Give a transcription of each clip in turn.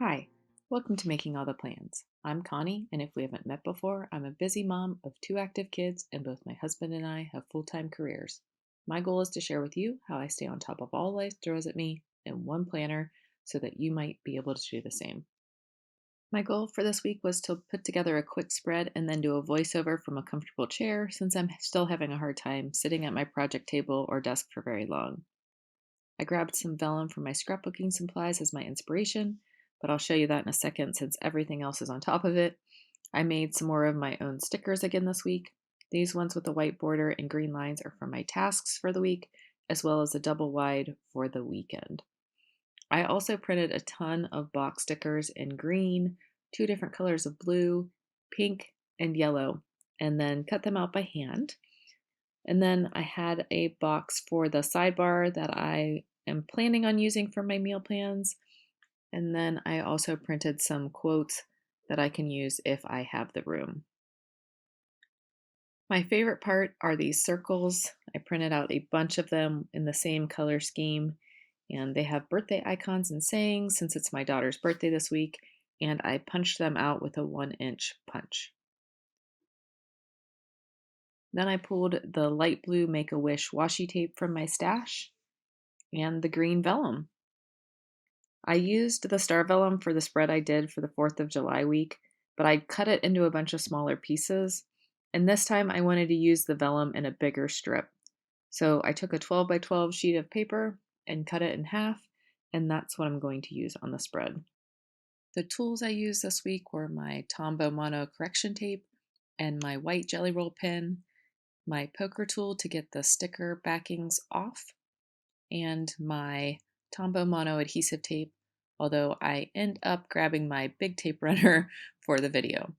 Hi, welcome to Making All the Plans. I'm Connie, and if we haven't met before, I'm a busy mom of two active kids, and both my husband and I have full time careers. My goal is to share with you how I stay on top of all life throws at me in one planner so that you might be able to do the same. My goal for this week was to put together a quick spread and then do a voiceover from a comfortable chair since I'm still having a hard time sitting at my project table or desk for very long. I grabbed some vellum for my scrapbooking supplies as my inspiration, but I'll show you that in a second since everything else is on top of it. I made some more of my own stickers again this week. These ones with the white border and green lines are for my tasks for the week, as well as a double wide for the weekend. I also printed a ton of box stickers in green, two different colors of blue, pink, and yellow, and then cut them out by hand. And then I had a box for the sidebar that I am planning on using for my meal plans. And then I also printed some quotes that I can use if I have the room. My favorite part are these circles. I printed out a bunch of them in the same color scheme, and they have birthday icons and sayings since it's my daughter's birthday this week, and I punched them out with a 1-inch punch. Then I pulled the light blue Make-A-Wish washi tape from my stash and the green vellum. I used the star vellum for the spread I did for the 4th of July week, but I cut it into a bunch of smaller pieces, and this time I wanted to use the vellum in a bigger strip. So I took a 12 by 12 sheet of paper and cut it in half, and that's what I'm going to use on the spread. The tools I used this week were my Tombow Mono correction tape and my white jelly roll pen, my poker tool to get the sticker backings off, and my Tombow Mono adhesive tape, although I end up grabbing my big tape runner for the video.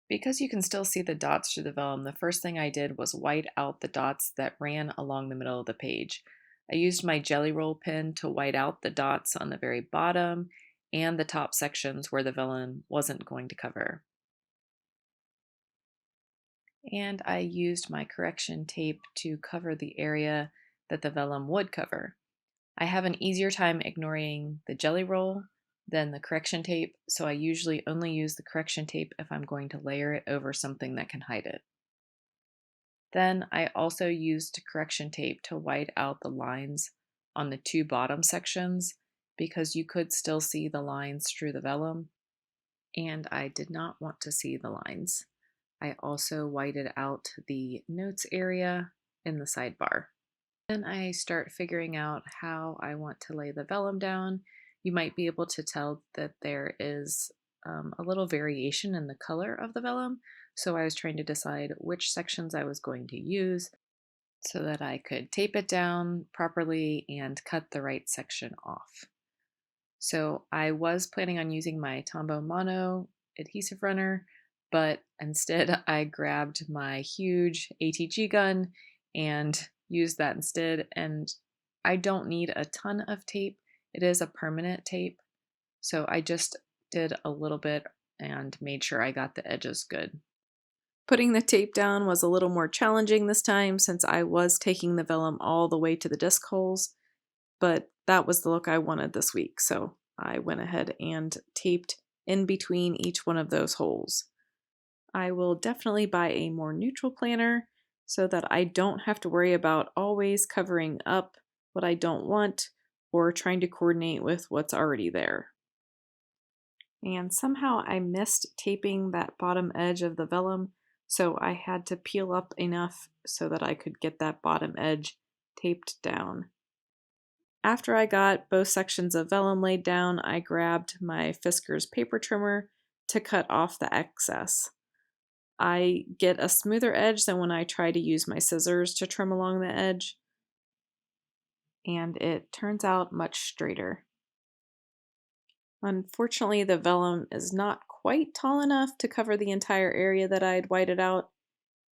Because you can still see the dots through the vellum, the first thing I did was white out the dots that ran along the middle of the page. I used my jelly roll pen to white out the dots on the very bottom and the top sections where the vellum wasn't going to cover. And I used my correction tape to cover the area that the vellum would cover. I have an easier time ignoring the jelly roll than the correction tape, so I usually only use the correction tape if I'm going to layer it over something that can hide it. Then I also used correction tape to white out the lines on the two bottom sections because you could still see the lines through the vellum, and I did not want to see the lines. I also whited out the notes area in the sidebar. Then I start figuring out how I want to lay the vellum down. You might be able to tell that there is a little variation in the color of the vellum, so I was trying to decide which sections I was going to use so that I could tape it down properly and cut the right section off. So I was planning on using my Tombow Mono adhesive runner, but instead I grabbed my huge ATG gun and used that instead. And I don't need a ton of tape. It is a permanent tape. So I just did a little bit and made sure I got the edges good. Putting the tape down was a little more challenging this time since I was taking the vellum all the way to the disc holes, but that was the look I wanted this week, so I went ahead and taped in between each one of those holes. I will definitely buy a more neutral planner so that I don't have to worry about always covering up what I don't want or trying to coordinate with what's already there. And somehow I missed taping that bottom edge of the vellum, so I had to peel up enough so that I could get that bottom edge taped down. After I got both sections of vellum laid down, I grabbed my Fiskars paper trimmer to cut off the excess. I get a smoother edge than when I try to use my scissors to trim along the edge, and it turns out much straighter. Unfortunately, the vellum is not quite tall enough to cover the entire area that I had whited out,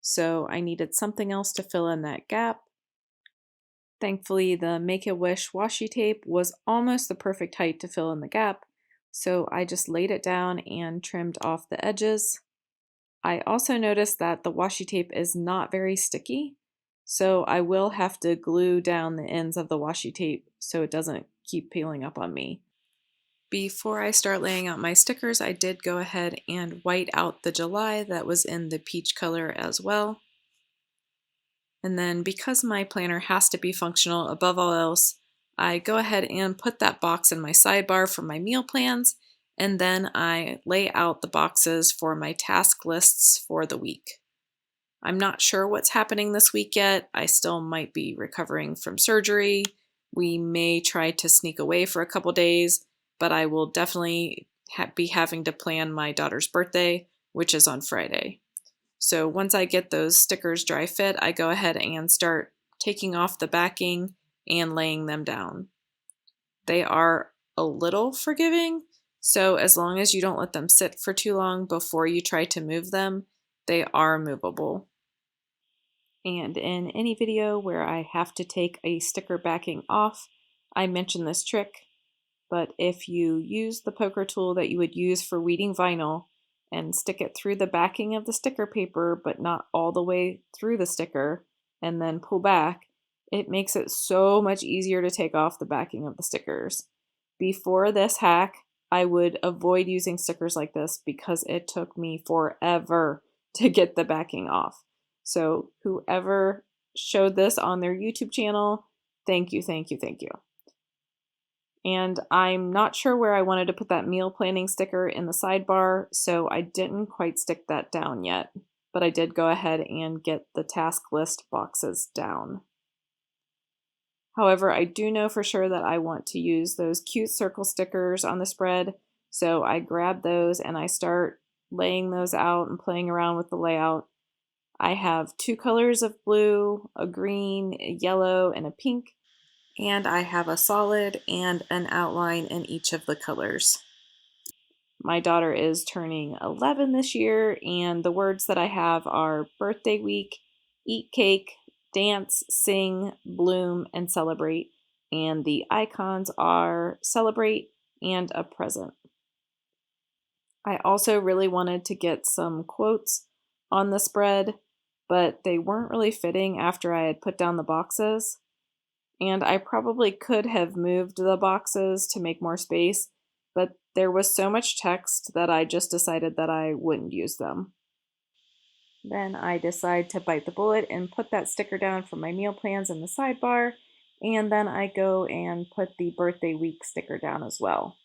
so I needed something else to fill in that gap. Thankfully, the Make-A-Wish washi tape was almost the perfect height to fill in the gap, so I just laid it down and trimmed off the edges. I also noticed that the washi tape is not very sticky, so I will have to glue down the ends of the washi tape so it doesn't keep peeling up on me. Before I start laying out my stickers, I did go ahead and white out the July that was in the peach color as well. And then because my planner has to be functional above all else, I go ahead and put that box in my sidebar for my meal plans, and then I lay out the boxes for my task lists for the week. I'm not sure what's happening this week yet. I still might be recovering from surgery. We may try to sneak away for a couple days, but I will definitely be having to plan my daughter's birthday, which is on Friday. So once I get those stickers dry fit, I go ahead and start taking off the backing and laying them down. They are a little forgiving, so as long as you don't let them sit for too long before you try to move them, they are movable. And in any video where I have to take a sticker backing off, I mention this trick. But if you use the poker tool that you would use for weeding vinyl and stick it through the backing of the sticker paper, but not all the way through the sticker, and then pull back, it makes it so much easier to take off the backing of the stickers. Before this hack, I would avoid using stickers like this because it took me forever to get the backing off. So whoever showed this on their YouTube channel, thank you, thank you, thank you. And I'm not sure where I wanted to put that meal planning sticker in the sidebar, so I didn't quite stick that down yet. But I did go ahead and get the task list boxes down. However, I do know for sure that I want to use those cute circle stickers on the spread, so I grab those and I start laying those out and playing around with the layout. I have two colors of blue, a green, a yellow, and a pink, and I have a solid and an outline in each of the colors. My daughter is turning 11 this year, and the words that I have are birthday week, eat cake, dance, sing, bloom, and celebrate. And the icons are celebrate and a present. I also really wanted to get some quotes on the spread, but they weren't really fitting after I had put down the boxes. And I probably could have moved the boxes to make more space, but there was so much text that I just decided that I wouldn't use them. Then I decide to bite the bullet and put that sticker down for my meal plans in the sidebar, and then I go and put the birthday week sticker down as well.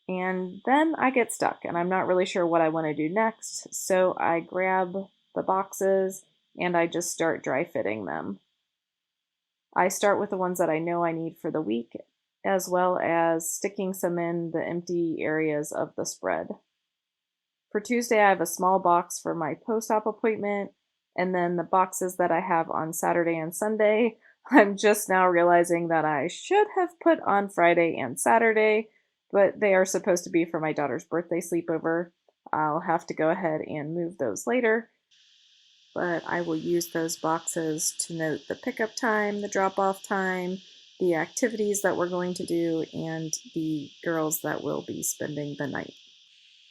And then I get stuck and I'm not really sure what I want to do next, so I grab the boxes and I just start dry fitting them. I start with the ones that I know I need for the week, as well as sticking some in the empty areas of the spread. For Tuesday, I have a small box for my post-op appointment, and then the boxes that I have on Saturday and Sunday, I'm just now realizing that I should have put on Friday and Saturday, but they are supposed to be for my daughter's birthday sleepover. I'll have to go ahead and move those later, but I will use those boxes to note the pickup time, the drop-off time, the activities that we're going to do, and the girls that will be spending the night.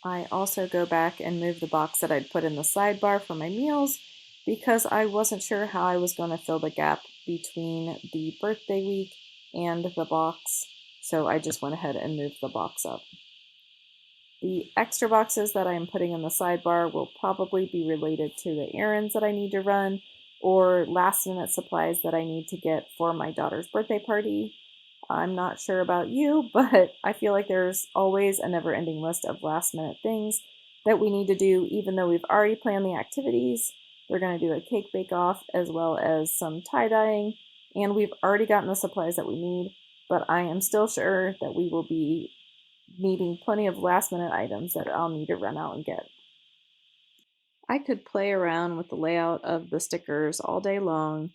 I also go back and move the box that I'd put in the sidebar for my meals because I wasn't sure how I was going to fill the gap between the birthday week and the box, so I just went ahead and moved the box up. The extra boxes that I'm putting in the sidebar will probably be related to the errands that I need to run or last minute supplies that I need to get for my daughter's birthday party. I'm not sure about you, but I feel like there's always a never-ending list of last minute things that we need to do, even though we've already planned the activities. We're going to do a cake bake-off as well as some tie-dyeing, and we've already gotten the supplies that we need, but I am still sure that we will be needing plenty of last minute items that I'll need to run out and get. I could play around with the layout of the stickers all day long,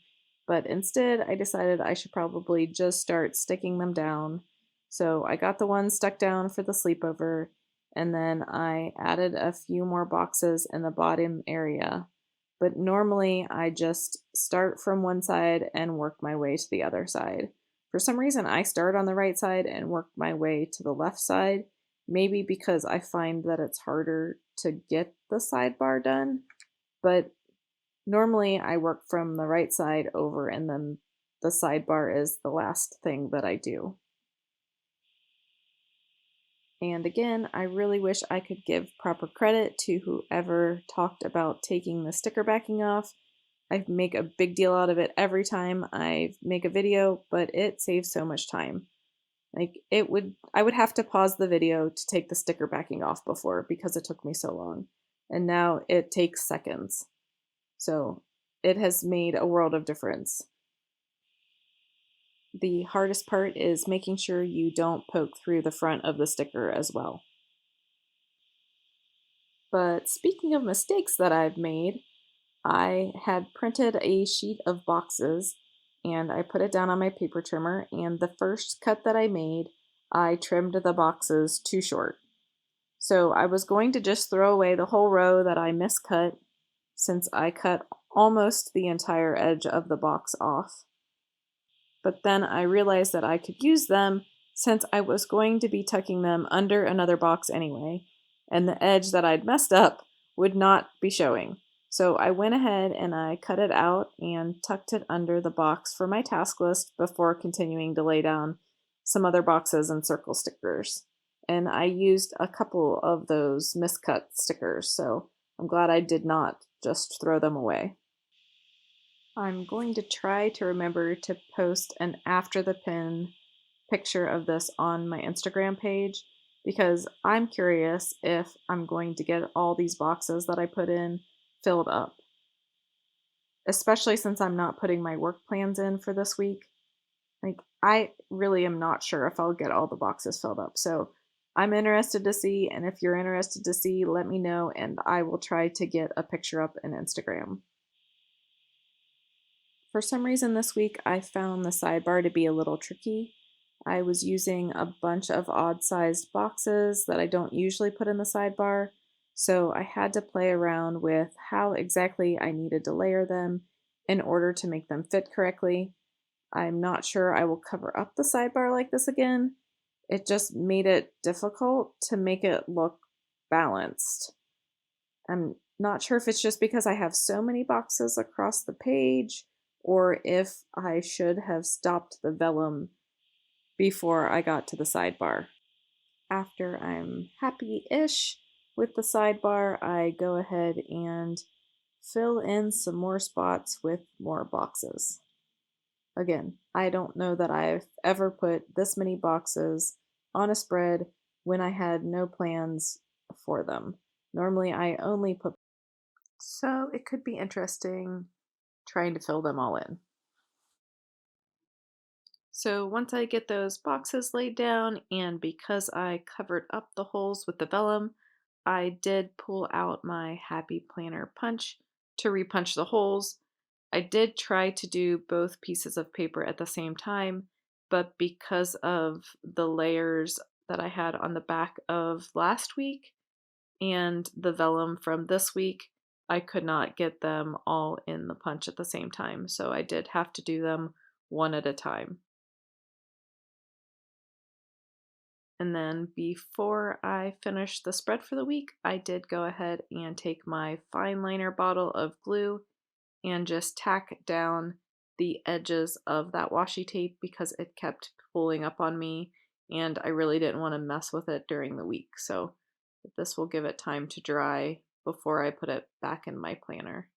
but instead I decided I should probably just start sticking them down. So I got the ones stuck down for the sleepover, and then I added a few more boxes in the bottom area. But normally I just start from one side and work my way to the other side. For some reason, I start on the right side and work my way to the left side, maybe because I find that it's harder to get the sidebar done, but normally I work from the right side over and then the sidebar is the last thing that I do. And again, I really wish I could give proper credit to whoever talked about taking the sticker backing off. I make a big deal out of it every time I make a video, but it saves so much time. Like I would have to pause the video to take the sticker backing off before because it took me so long. And now it takes seconds. So it has made a world of difference. The hardest part is making sure you don't poke through the front of the sticker as well. But speaking of mistakes that I've made, I had printed a sheet of boxes and I put it down on my paper trimmer, and the first cut that I made, I trimmed the boxes too short. So I was going to just throw away the whole row that I miscut since I cut almost the entire edge of the box off. But then I realized that I could use them since I was going to be tucking them under another box anyway, and the edge that I'd messed up would not be showing. So I went ahead and I cut it out and tucked it under the box for my task list before continuing to lay down some other boxes and circle stickers. And I used a couple of those miscut stickers, so I'm glad I did not just throw them away. I'm going to try to remember to post an after the pin picture of this on my Instagram page because I'm curious if I'm going to get all these boxes that I put in filled up, especially since I'm not putting my work plans in for this week. Like, I really am not sure if I'll get all the boxes filled up. So I'm interested to see, and if you're interested to see, let me know and I will try to get a picture up in Instagram. For some reason this week I found the sidebar to be a little tricky. I was using a bunch of odd-sized boxes that I don't usually put in the sidebar, so I had to play around with how exactly I needed to layer them in order to make them fit correctly. I'm not sure I will cover up the sidebar like this again. It just made it difficult to make it look balanced. I'm not sure if it's just because I have so many boxes across the page or if I should have stopped the vellum before I got to the sidebar. After I'm happy-ish with the sidebar, I go ahead and fill in some more spots with more boxes. Again, I don't know that I've ever put this many boxes on a spread when I had no plans for them. Normally I only put, so it could be interesting trying to fill them all in. So once I get those boxes laid down, and because I covered up the holes with the vellum, I did pull out my Happy Planner punch to repunch the holes. I did try to do both pieces of paper at the same time, but because of the layers that I had on the back of last week and the vellum from this week, I could not get them all in the punch at the same time, so I did have to do them one at a time. And then before I finished the spread for the week, I did go ahead and take my fine liner bottle of glue and just tack down the edges of that washi tape because it kept pulling up on me and I really didn't want to mess with it during the week. So this will give it time to dry before I put it back in my planner.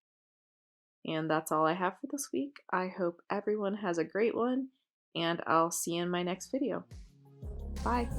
And that's all I have for this week. I hope everyone has a great one, and I'll see you in my next video. Bye!